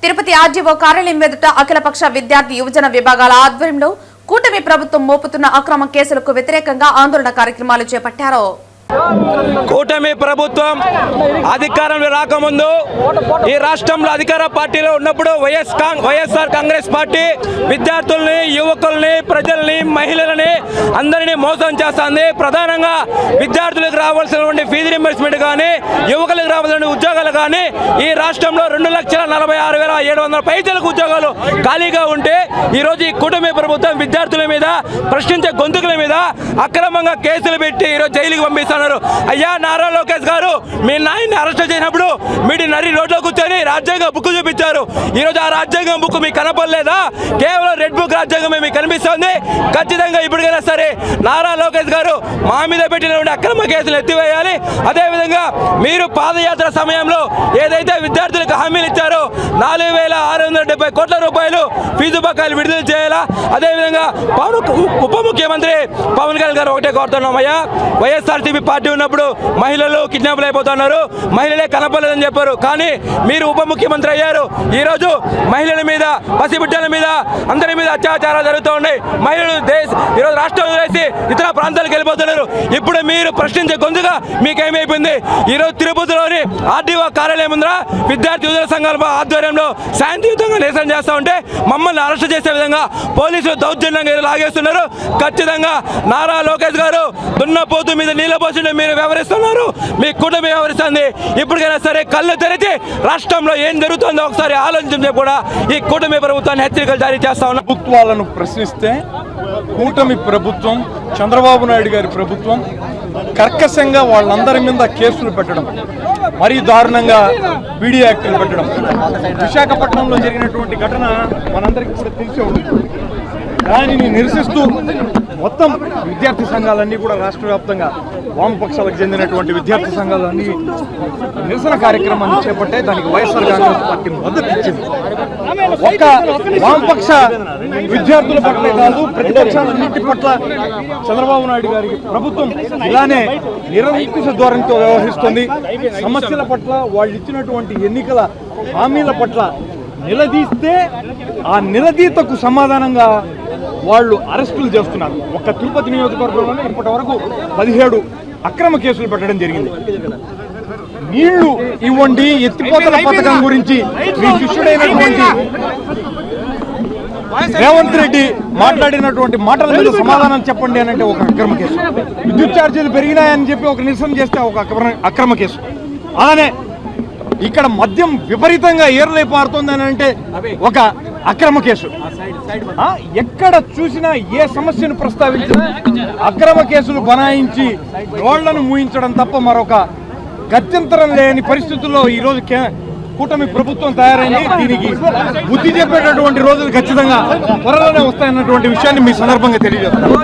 Tirupati RDO కార్యాలయం ఎదుట అఖిలపక్ష విద్యార్థి యువజన విభాగాల ఆధ్వర్యంలో కూటమి ప్రభుత్వం మోపుతున్న అక్రమ కేసులకు వ్యతిరేకంగా ఆందోళన కార్యక్రమాలు చేపట్టారు. కూటమి ప్రభుత్వం అధికారంలో రాకముందు ఈ రాష్ట్రంలో అధికార పార్టీలో ఉన్నప్పుడు వైఎస్ఆర్ కాంగ్రెస్ పార్టీ విద్యార్థుల్ని, యువకుల్ని, ప్రజల్ని, మహిళలని అందరినీ మోసం చేస్తుంది. ప్రధానంగా విద్యార్థులకు రావాల్సినటువంటి ఫీజు రింబర్స్మెంట్ కానీ, యువకులకు రావాల్సిన ఉద్యోగాలు కానీ ఈ రాష్ట్రంలో 2,46,700 పైసలకు ఉద్యోగాలు ఖాళీగా ఉంటే ఈరోజు ఈ కూటమి ప్రభుత్వం విద్యార్థుల మీద, ప్రశ్నించే గొంతుకుల మీద అక్రమంగా కేసులు పెట్టి ఈరోజు జైలుకి పంపిస్తారు. అయ్యా నారా లోకేష్ గారు, మీ నాయన్ని అరెస్ట్ చేసినప్పుడు మీరు నరి రోడ్లో కూర్చొని రాజ్యాంగ బుక్ చూపించారు. ఈరోజు ఆ రాజ్యాంగం బుక్ మీకు కనపడలేదా? కేవలం రెడ్ బుక్ రాజ్యాంగమే మీకు కనిపిస్తుంది. ఖచ్చితంగా ఇప్పటికైనా సరే నారా లోకేష్ గారు మా మీద పెట్టినటువంటి అక్రమ కేసులు ఎత్తివేయాలి. అదేవిధంగా మీరు పాదయాత్ర సమయంలో ఏదైతే విద్యార్థులకు హామీలు ఇచ్చారో 4,670 కోట్ల రూపాయలు ఫీజు బకాయిలు విడుదల చేయాలా. అదేవిధంగా ఉప ముఖ్యమంత్రి పవన్ కళ్యాణ్ గారు ఒకటే కోరుతున్నామయ్యా, వైఎస్ఆర్సీపీ పార్టీ ఉన్నప్పుడు మహిళలు కిడ్నాప్లు అయిపోతున్నారు, మహిళలే కనపడలేదని చెప్పారు. కానీ మీరు ఉప ముఖ్యమంత్రి అయ్యారు. ఈరోజు మహిళల మీద, పసిబిడ్డల మీద, అందరి మీద అత్యాచారాలు జరుగుతూ ఉన్నాయి. మహిళలు ఈరోజు రాష్ట్రం వదిలేసి ఇతర ప్రాంతాలకు వెళ్ళిపోతున్నారు. ఇప్పుడు మీరు ప్రశ్నించే గొంతుగా మీకేమైపోయింది? ఈరోజు తిరుపతిలోని ఆర్డీఓ కార్యాలయం ముందర విద్యార్థి యువజన సంఘాల ఆధ్వర్యంలో శాంతియుతంగా నిరసన చేస్తూ ఉంటే మమ్మల్ని అరెస్ట్ చేసే విధంగా పోలీసులు దౌర్జన్యంగా లాగేస్తున్నారు. ఖచ్చితంగా నారా లోకేష్ గారు దున్నపోతు మీద నీళ్ళ పోసి మీరు వ్యవహరిస్తున్నారు, మీ కూటమి వ్యవహరిస్తుంది. ఇప్పటికైనా సరే కళ్ళు తెరిచి రాష్ట్రంలో ఏం జరుగుతుందో ఒకసారి ఆలోచించే కూడా ఈ కూటమి ప్రభుత్వాన్ని హెచ్చరికలు జారీ చేస్తా ఉన్నా. ప్రభుత్వాలను ప్రశ్నిస్తే కూటమి ప్రభుత్వం, చంద్రబాబు నాయుడు గారి ప్రభుత్వం కర్కశంగా వాళ్ళందరి మీద కేసులు పెట్టడం, మరీ దారుణంగా పీడీ యాక్టులు పెట్టడం. విశాఖపట్నంలో జరిగినటువంటి ఘటన మనందరికీ కూడా తెలిసే ఉంటుంది. దానిని నిరసిస్తూ మొత్తం విద్యార్థి సంఘాలన్నీ కూడా రాష్ట్ర వ్యాప్తంగా వామపక్షాలకు చెందినటువంటి విద్యార్థి సంఘాలన్నీ నిరసన కార్యక్రమాన్ని చేపట్టే దానికి వైఎస్ఆర్ కాంగ్రెస్ పార్టీ మద్దతు ఇచ్చింది. ఒక్క వామపక్ష విద్యార్థుల పట్లే కాదు, ప్రతిపక్షాలన్నింటి పట్ల చంద్రబాబు నాయుడు గారి ప్రభుత్వం ఇలానే నిరంకుశ ధోరణితో వ్యవహరిస్తుంది. సమస్యల పట్ల, వాళ్ళు ఇచ్చినటువంటి ఎన్నికల హామీల పట్ల నిలదీస్తే ఆ నిలదీతకు సమాధానంగా వాళ్ళు అరెస్టులు చేస్తున్నారు. ఒక్క తిరుపతి నియోజకవర్గంలోనే ఇప్పటి వరకు 17 అక్రమ కేసులు పెట్టడం జరిగింది. నీళ్లు ఇవ్వండి, ఎత్తిపోతల పథకం గురించి మీ శిష్యుడైనటువంటి రేవంత్ రెడ్డి మాట్లాడినటువంటి మాటల మీద సమాధానం చెప్పండి అని అంటే ఒక అక్రమ కేసు. విద్యుత్ ఛార్జీలు పెరిగినాయని చెప్పి ఒక నిరసన చేస్తే ఒక అక్రమ కేసు. అలానే ఇక్కడ మద్యం విపరీతంగా ఏరులై పారుతోందని అంటే ఒక అక్రమ కేసు. ఎక్కడ చూసినా ఏ సమస్యను ప్రస్తావించినా అక్రమ కేసులు బనాయించి రోళ్లను మూయించడం తప్ప మరొక గత్యంతరం లేని పరిస్థితుల్లో ఈరోజు కూటమి ప్రభుత్వం తయారైంది. దీనికి బుద్ధి చెప్పేటటువంటి రోజులు ఖచ్చితంగా త్వరలోనే వస్తాయన్నటువంటి విషయాన్ని మీ సందర్భంగా తెలియజేస్తాను.